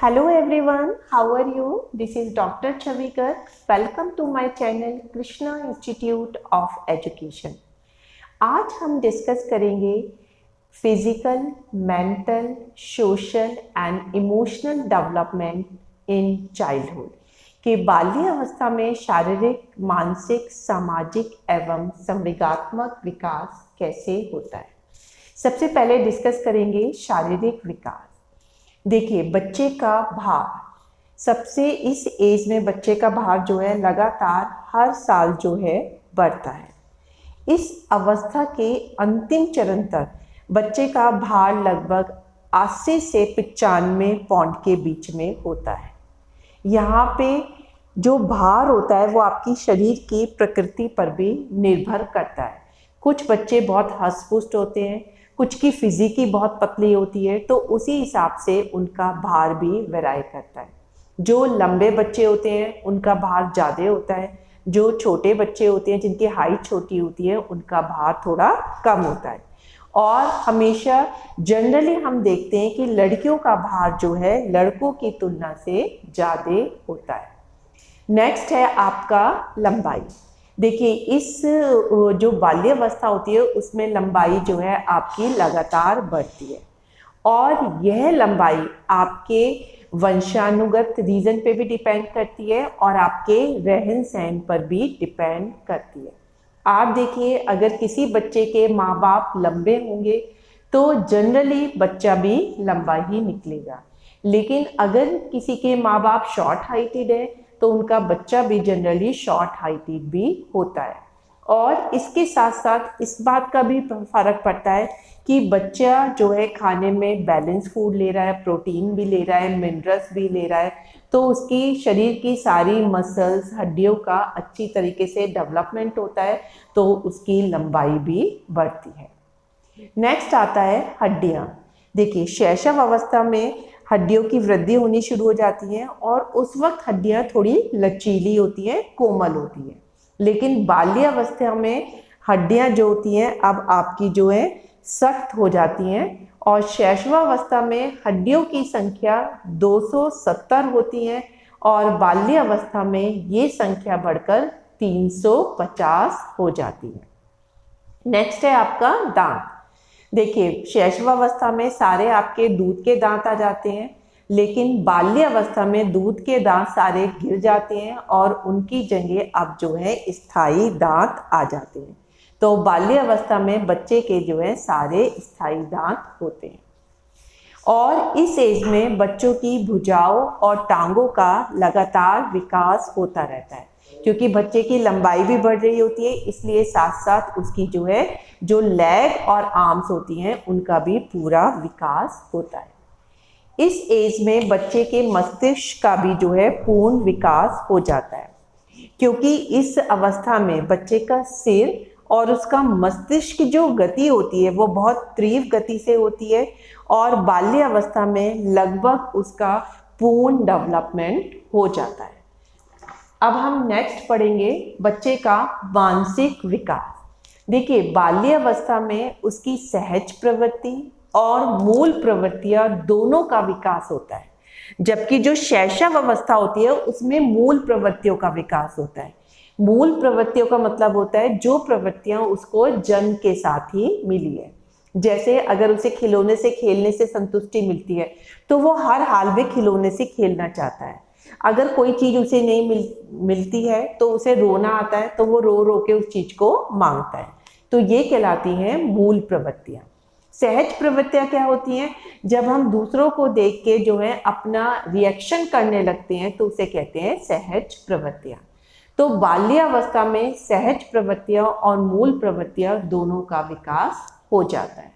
Hello everyone, how are you? This is Dr. Chavikar. Welcome to my channel Krishna Institute of Education. आज हम discuss करेंगे physical, mental, social and emotional development in childhood कि बाल्य अवस्था में शारीरिक, मानसिक, सामाजिक एवं संवेगात्मक विकास कैसे होता है। सबसे पहले डिस्कस करेंगे शारीरिक विकास। देखिए, बच्चे का भार सबसे इस एज में बच्चे का भार जो है लगातार हर साल जो है बढ़ता है। इस अवस्था के अंतिम चरण तक बच्चे का भार लगभग 80 से 95 पाउंड के बीच में होता है। यहाँ पे जो भार होता है वो आपकी शरीर की प्रकृति पर भी निर्भर करता है। कुछ बच्चे बहुत हष्ट-पुष्ट होते हैं, कुछ की फिजिकी बहुत पतली होती है, तो उसी हिसाब से उनका भार भी वेराई करता है। जो लंबे बच्चे होते हैं उनका भार ज़्यादा होता है, जो छोटे बच्चे होते हैं जिनकी हाइट छोटी होती है उनका भार थोड़ा कम होता है। और हमेशा जनरली हम देखते हैं कि लड़कियों का भार जो है लड़कों की तुलना से ज़्यादा होता है। नेक्स्ट है आपका लंबाई। देखिए, इस जो बाल्यावस्था होती है उसमें लंबाई जो है आपकी लगातार बढ़ती है और यह लंबाई आपके वंशानुगत रीजन पे भी डिपेंड करती है और आपके रहन सहन पर भी डिपेंड करती है। आप देखिए, अगर किसी बच्चे के माँ बाप लंबे होंगे तो जनरली बच्चा भी लंबा ही निकलेगा, लेकिन अगर किसी के माँ बाप शॉर्ट हाइटेड है तो उनका बच्चा भी जनरली शॉर्ट हाइटेड भी होता है। और इसके साथ साथ इस बात का भी फर्क पड़ता है कि बच्चा जो है खाने में बैलेंस फूड ले रहा है, प्रोटीन भी ले रहा है, मिनरल्स भी ले रहा है, तो उसकी शरीर की सारी मसल्स, हड्डियों का अच्छी तरीके से डेवलपमेंट होता है, तो उसकी लंबाई भी बढ़ती है। नेक्स्ट आता है हड्डियाँ। देखिए, शैशव अवस्था में हड्डियों की वृद्धि होनी शुरू हो जाती है और उस वक्त हड्डियां थोड़ी लचीली होती हैं, कोमल होती हैं, लेकिन बाल्यावस्था में हड्डियां जो होती हैं अब आपकी जो है सख्त हो जाती हैं और शैशवावस्था में हड्डियों की संख्या 270 होती है और बाल्यावस्था में ये संख्या बढ़कर 350 हो जाती है। नेक्स्ट है आपका दांत। देखिए, शैशवावस्था में सारे आपके दूध के दांत आ जाते हैं, लेकिन बाल्यावस्था में दूध के दांत सारे गिर जाते हैं और उनकी जगह अब जो है स्थायी दांत आ जाते हैं। तो बाल्यावस्था में बच्चे के जो है सारे स्थायी दांत होते हैं और इस एज में बच्चों की भुजाओं और टांगों का लगातार विकास होता रहता है, क्योंकि बच्चे की लंबाई भी बढ़ रही होती है, इसलिए साथ साथ उसकी जो है जो लेग और आर्म्स होती हैं उनका भी पूरा विकास होता है। इस एज में बच्चे के मस्तिष्क का भी जो है पूर्ण विकास हो जाता है, क्योंकि इस अवस्था में बच्चे का सिर और उसका मस्तिष्क की जो गति होती है वो बहुत तीव्र गति से होती है और बाल्यावस्था में लगभग उसका पूर्ण डेवलपमेंट हो जाता है। अब हम नेक्स्ट पढ़ेंगे बच्चे का मानसिक विकास। देखिए, बाल्यावस्था में उसकी सहज प्रवृत्ति और मूल प्रवृत्तियां दोनों का विकास होता है, जबकि जो शैशव अवस्था होती है उसमें मूल प्रवृत्तियों का विकास होता है। मूल प्रवृत्तियों का मतलब होता है जो प्रवृत्तियां उसको जन्म के साथ ही मिली है। जैसे अगर उसे खिलौने से खेलने से संतुष्टि मिलती है तो वो हर हाल में खिलौने से खेलना चाहता है। अगर कोई चीज़ उसे नहीं मिलती है तो उसे रोना आता है, तो वो रो रो के उस चीज़ को मांगता है। तो ये कहलाती हैं मूल प्रवृत्तियाँ। सहज प्रवृत्तियाँ क्या होती हैं? जब हम दूसरों को देख के जो है अपना रिएक्शन करने लगते हैं तो उसे कहते हैं सहज प्रवृत्तियाँ। तो बाल्यावस्था में सहज प्रवृत्तियाँ और मूल प्रवृत्तियाँ दोनों का विकास हो जाता है।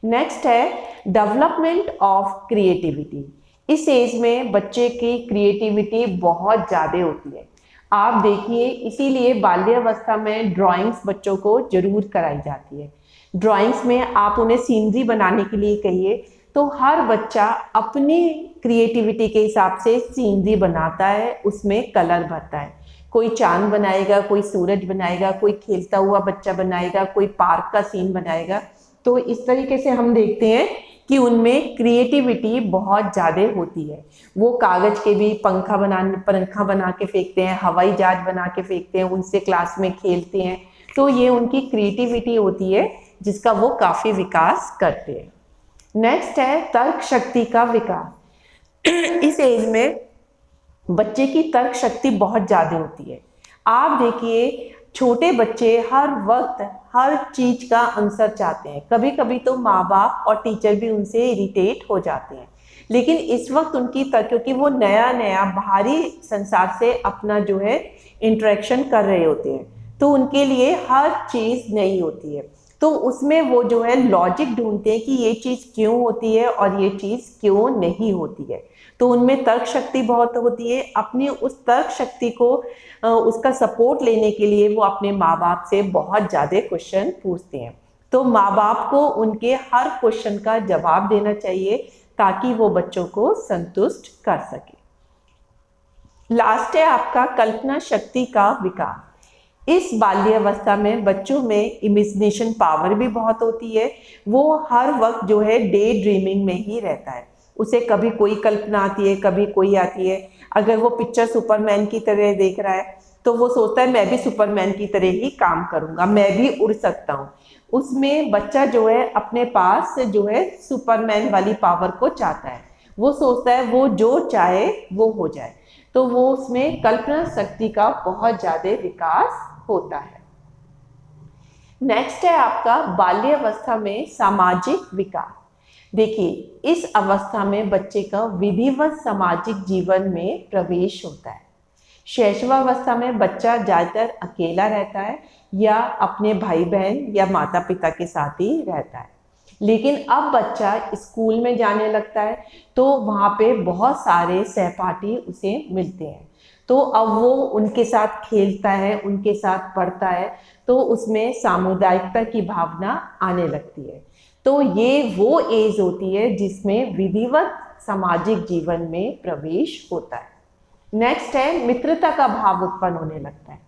नेक्स्ट है डेवलपमेंट ऑफ क्रिएटिविटी। इस एज में बच्चे की क्रिएटिविटी बहुत ज़्यादा होती है। आप देखिए, इसीलिए बाल्यावस्था में ड्राइंग्स बच्चों को जरूर कराई जाती है। ड्राइंग्स में आप उन्हें सीनरी बनाने के लिए कहिए तो हर बच्चा अपनी क्रिएटिविटी के हिसाब से सीनरी बनाता है, उसमें कलर भरता है। कोई चांद बनाएगा, कोई सूरज बनाएगा, कोई खेलता हुआ बच्चा बनाएगा, कोई पार्क का सीन बनाएगा। तो इस तरीके से हम देखते हैं कि उनमें क्रिएटिविटी बहुत ज़्यादा होती है। वो कागज़ के भी पंखा बना के फेंकते हैं, हवाई जहाज बना के फेंकते हैं, उनसे क्लास में खेलते हैं। तो ये उनकी क्रिएटिविटी होती है जिसका वो काफ़ी विकास करते हैं। नेक्स्ट है तर्क शक्ति का विकास। इस एज में बच्चे की तर्क शक्ति बहुत ज़्यादा होती है। आप देखिए छोटे बच्चे हर वक्त हर चीज़ का आंसर चाहते हैं। कभी कभी तो माँ बाप और टीचर भी उनसे इरिटेट हो जाते हैं, लेकिन इस वक्त उनकी तर्क, क्योंकि वो नया नया बाहरी संसार से अपना जो है इंटरेक्शन कर रहे होते हैं, तो उनके लिए हर चीज़ नई होती है। तो उसमें वो जो है लॉजिक ढूंढते हैं कि ये चीज़ क्यों होती है और ये चीज़ क्यों नहीं होती है। तो उनमें तर्क शक्ति बहुत होती है। अपनी उस तर्क शक्ति को उसका सपोर्ट लेने के लिए वो अपने माँ बाप से बहुत ज़्यादा क्वेश्चन पूछते हैं। तो माँ बाप को उनके हर क्वेश्चन का जवाब देना चाहिए ताकि वो बच्चों को संतुष्ट कर सके। लास्ट है आपका कल्पना शक्ति का विकास। इस बाल्यावस्था में बच्चों में इमेजिनेशन पावर भी बहुत होती है। वो हर वक्त जो है डे ड्रीमिंग में ही रहता है। उसे कभी कोई कल्पना आती है, कभी कोई आती है। अगर वो पिक्चर सुपरमैन की तरह देख रहा है तो वो सोचता है मैं भी सुपरमैन की तरह ही काम करूँगा, मैं भी उड़ सकता हूँ। उसमें बच्चा जो है अपने पास जो है सुपरमैन वाली पावर को चाहता है। वो सोचता है वो जो चाहे वो हो जाए। तो वो उसमें कल्पना शक्ति का बहुत ज़्यादा विकास होता है। नेक्स्ट है आपका बाल्यावस्था में सामाजिक विकास। देखिए इस अवस्था में बच्चे का विधिवत सामाजिक जीवन में प्रवेश होता है। शैशवावस्था में बच्चा ज़्यादातर अकेला रहता है या अपने भाई बहन या माता पिता के साथ ही रहता है। लेकिन अब बच्चा स्कूल में जाने लगता है तो वहाँ पे बहुत सारे सहपाठी उसे मिलते हैं। तो अब वो उनके साथ खेलता है, उनके साथ पढ़ता है, तो उसमें सामुदायिकता की भावना आने लगती है। तो ये वो एज होती है जिसमें विधिवत सामाजिक जीवन में प्रवेश होता है। नेक्स्ट है मित्रता का भाव उत्पन्न होने लगता है।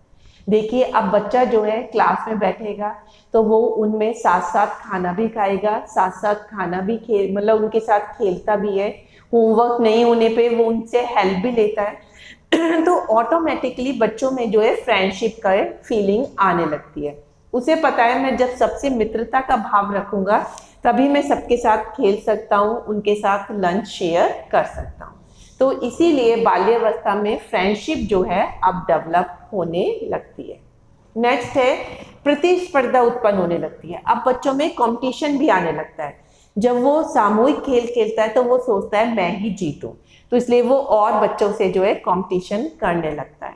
देखिए अब बच्चा जो है क्लास में बैठेगा तो वो उनमें साथ साथ खाना भी खाएगा, साथ साथ खाना भी मतलब उनके साथ खेलता भी है। होमवर्क नहीं होने पे वो उनसे हेल्प भी लेता है। तो ऑटोमेटिकली बच्चों में जो है फ्रेंडशिप का फीलिंग आने लगती है। उसे पता है मैं जब सबसे मित्रता का भाव रखूंगा तभी मैं सबके साथ खेल सकता हूँ, उनके साथ लंच शेयर कर सकता हूँ। तो इसीलिए बाल्यावस्था में फ्रेंडशिप जो है अब डेवलप होने लगती है। नेक्स्ट है प्रतिस्पर्धा उत्पन्न होने लगती है। अब बच्चों में कंपटीशन भी आने लगता है। जब वो सामूहिक खेल खेलता है तो वो सोचता है मैं ही जीतूं, तो इसलिए वो और बच्चों से जो है कंपटीशन करने लगता है।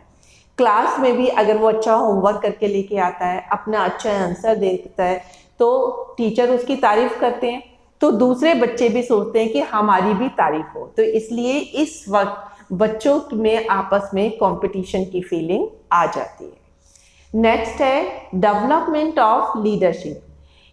क्लास में भी अगर वो अच्छा होमवर्क करके लेके आता है, अपना अच्छा आंसर देता है, तो टीचर उसकी तारीफ करते हैं, तो दूसरे बच्चे भी सोचते हैं कि हमारी भी तारीफ हो। तो इसलिए इस वक्त बच्चों में आपस में कंपटीशन की फीलिंग आ जाती है। नेक्स्ट है डेवलपमेंट ऑफ लीडरशिप।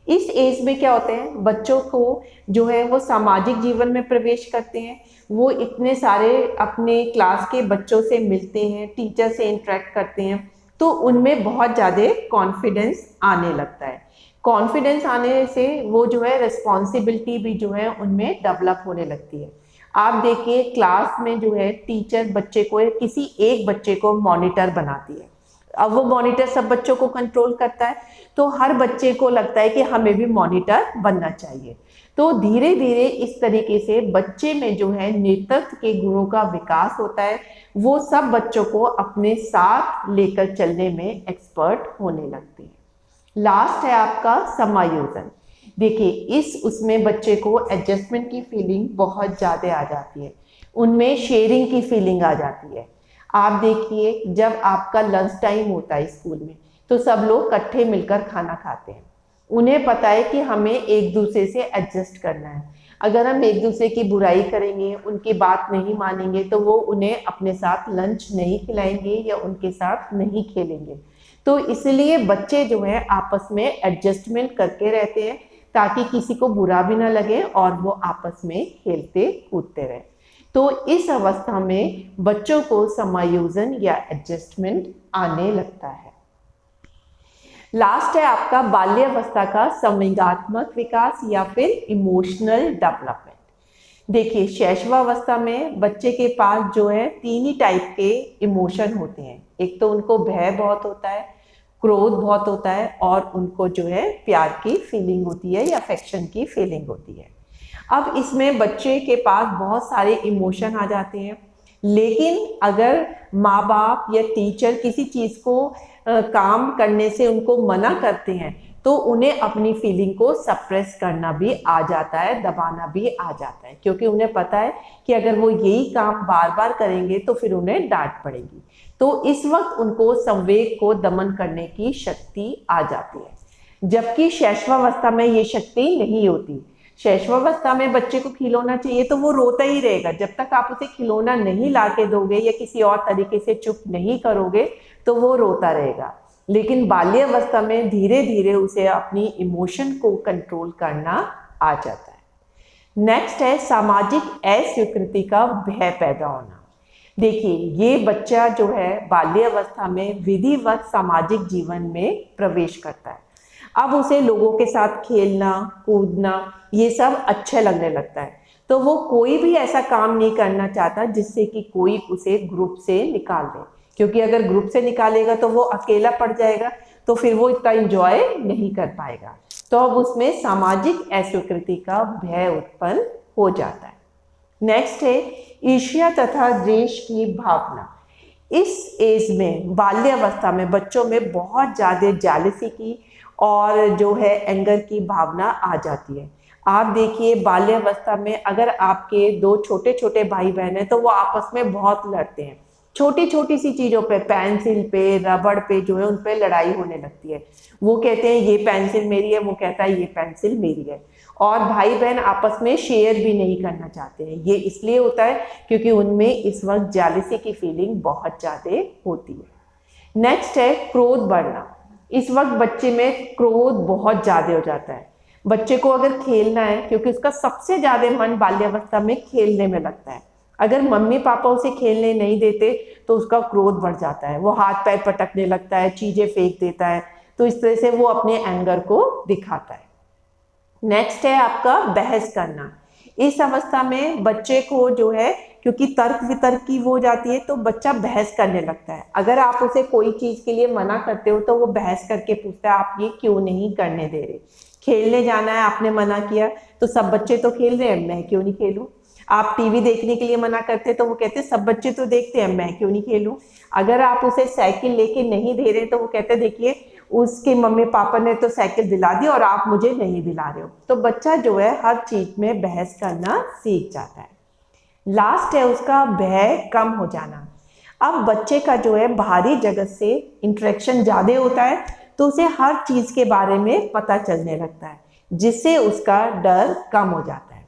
इस एज में क्या होते हैं, बच्चों को जो है वो सामाजिक जीवन में प्रवेश करते हैं। वो इतने सारे अपने क्लास के बच्चों से मिलते हैं, टीचर से इंटरेक्ट करते हैं, तो उनमें बहुत ज़्यादा कॉन्फिडेंस आने लगता है। कॉन्फिडेंस आने से वो जो है रिस्पॉन्सिबिलिटी भी जो है उनमें डेवलप होने लगती है। आप देखिए क्लास में जो है टीचर बच्चे को किसी एक बच्चे को मॉनिटर बनाती है। अब वो मॉनिटर सब बच्चों को कंट्रोल करता है, तो हर बच्चे को लगता है कि हमें भी मॉनिटर बनना चाहिए। तो धीरे धीरे इस तरीके से बच्चे में जो है नेतृत्व के गुणों का विकास होता है। वो सब बच्चों को अपने साथ लेकर चलने में एक्सपर्ट होने लगते हैं। लास्ट है आपका समायोजन। देखिए इस उसमें बच्चे को एडजस्टमेंट की फीलिंग बहुत ज़्यादा आ जाती है, उनमें शेयरिंग की फीलिंग आ जाती है। आप देखिए जब आपका लंच टाइम होता है स्कूल में तो सब लोग इकट्ठे मिलकर खाना खाते हैं। उन्हें पता है कि हमें एक दूसरे से एडजस्ट करना है। अगर हम एक दूसरे की बुराई करेंगे, उनकी बात नहीं मानेंगे, तो वो उन्हें अपने साथ लंच नहीं खिलाएंगे या उनके साथ नहीं खेलेंगे। तो इसलिए बच्चे जो है आपस में एडजस्टमेंट करके रहते हैं ताकि किसी को बुरा भी ना लगे और वो आपस में खेलते कूदते रहें। तो इस अवस्था में बच्चों को समायोजन या एडजस्टमेंट आने लगता है। लास्ट है आपका बाल्यावस्था का संवेगात्मक विकास या फिर इमोशनल डेवलपमेंट। देखिए, शैशवावस्था में बच्चे के पास जो है 3 ही टाइप के इमोशन होते हैं। एक तो उनको भय बहुत होता है, क्रोध बहुत होता है, और उनको जो है प्यार की फीलिंग होती है या अफेक्शन की फीलिंग होती है। अब इसमें बच्चे के पास बहुत सारे इमोशन आ जाते हैं, लेकिन अगर माँ बाप या टीचर किसी चीज़ को काम करने से उनको मना करते हैं तो उन्हें अपनी फीलिंग को सप्रेस करना भी आ जाता है, दबाना भी आ जाता है, क्योंकि उन्हें पता है कि अगर वो यही काम बार बार करेंगे तो फिर उन्हें डांट पड़ेगी। तो इस वक्त उनको संवेग को दमन करने की शक्ति आ जाती है, जबकि शैशवावस्था में ये शक्ति नहीं होती। शैशवावस्था में बच्चे को खिलौना चाहिए तो वो रोता ही रहेगा। जब तक आप उसे खिलौना नहीं ला के दोगे या किसी और तरीके से चुप नहीं करोगे तो वो रोता रहेगा। लेकिन बाल्यावस्था में धीरे धीरे उसे अपनी इमोशन को कंट्रोल करना आ जाता है। नेक्स्ट है सामाजिक अस्वीकृति का भय पैदा होना। देखिए, ये बच्चा जो है बाल्यावस्था में विधिवत सामाजिक जीवन में प्रवेश करता है। अब उसे लोगों के साथ खेलना कूदना ये सब अच्छा लगने लगता है, तो वो कोई भी ऐसा काम नहीं करना चाहता जिससे कि कोई उसे ग्रुप से निकाल दे, क्योंकि अगर ग्रुप से निकालेगा तो वो अकेला पड़ जाएगा, तो फिर वो इतना एंजॉय नहीं कर पाएगा। तो अब उसमें सामाजिक अस्वीकृति का भय उत्पन्न हो जाता है। नेक्स्ट है ईर्ष्या तथा द्वेष की भावना। इस एज में बाल्यावस्था में बच्चों में बहुत ज़्यादा जेलसी की और जो है एंगर की भावना आ जाती है। आप देखिए, बाल्यावस्था में अगर आपके 2 छोटे छोटे भाई बहन हैं तो वो आपस में बहुत लड़ते हैं। छोटी छोटी सी चीज़ों पे, पेंसिल पे, रबड़ पे जो है उन पे लड़ाई होने लगती है। वो कहते हैं ये पेंसिल मेरी है, वो कहता है ये पेंसिल मेरी है। और भाई बहन आपस में शेयर भी नहीं करना चाहते हैं। ये इसलिए होता है क्योंकि उनमें इस वक्त जेलसी की फीलिंग बहुत ज़्यादा होती है। नेक्स्ट है क्रोध बढ़ना। इस वक्त बच्चे में क्रोध बहुत ज़्यादा हो जाता है। बच्चे को अगर खेलना है, क्योंकि उसका सबसे ज़्यादा मन बाल्यावस्था में खेलने में लगता है, अगर मम्मी पापा उसे खेलने नहीं देते तो उसका क्रोध बढ़ जाता है। वो हाथ पैर पटकने लगता है, चीज़ें फेंक देता है, तो इस तरह से वो अपने एंगर को दिखाता है। नेक्स्ट है आपका बहस करना। इस अवस्था में बच्चे को जो है, क्योंकि तर्क वितर्क की वो हो जाती है, तो बच्चा बहस करने लगता है। अगर आप उसे कोई चीज़ के लिए मना करते हो तो वो बहस करके पूछता है आप ये क्यों नहीं करने दे रहे। खेलने जाना है, आपने मना किया तो सब बच्चे तो खेल रहे हैं, मैं क्यों नहीं खेलूं। आप टीवी देखने के लिए मना करते तो वो कहते सब बच्चे तो देखते हैं, मैं क्यों नहीं खेलूं। अगर आप उसे साइकिल लेके नहीं दे रहे तो वो कहते देखिए उसके मम्मी पापा ने तो साइकिल दिला दी और आप मुझे नहीं दिला रहे हो। तो बच्चा जो है हर चीज़ में बहस करना सीख जाता है। लास्ट है उसका भय कम हो जाना। अब बच्चे का जो है बाहरी जगत से इंटरेक्शन ज़्यादा होता है, तो उसे हर चीज़ के बारे में पता चलने लगता है, जिससे उसका डर कम हो जाता है।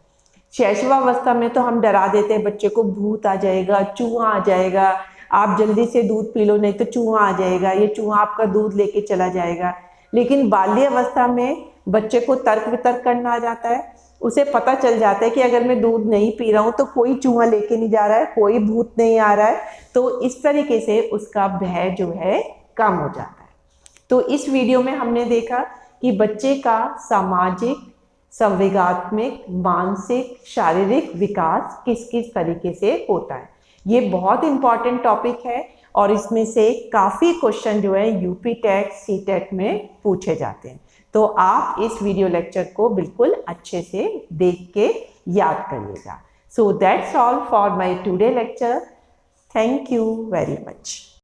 शैशवावस्था में तो हम डरा देते हैं बच्चे को, भूत आ जाएगा, चूहा आ जाएगा, आप जल्दी से दूध पी लो नहीं तो चूहा आ जाएगा, ये चूहा आपका दूध लेके चला जाएगा। लेकिन बाल्यावस्था में बच्चे को तर्क वितर्क करना आ जाता है। उसे पता चल जाता है कि अगर मैं दूध नहीं पी रहा हूँ तो कोई चूहा लेके नहीं जा रहा है, कोई भूत नहीं आ रहा है। तो इस तरीके से उसका भय जो है कम हो जाता है। तो इस वीडियो में हमने देखा कि बच्चे का सामाजिक, संवेगात्मक, मानसिक, शारीरिक विकास किस किस तरीके से होता है। ये बहुत इंपॉर्टेंट टॉपिक है और इसमें से काफ़ी क्वेश्चन जो है यूपी टेट सीटेट में पूछे जाते हैं। तो आप इस वीडियो लेक्चर को बिल्कुल अच्छे से देख के याद करिएगा। So that's all for my today lecture. Thank you very much.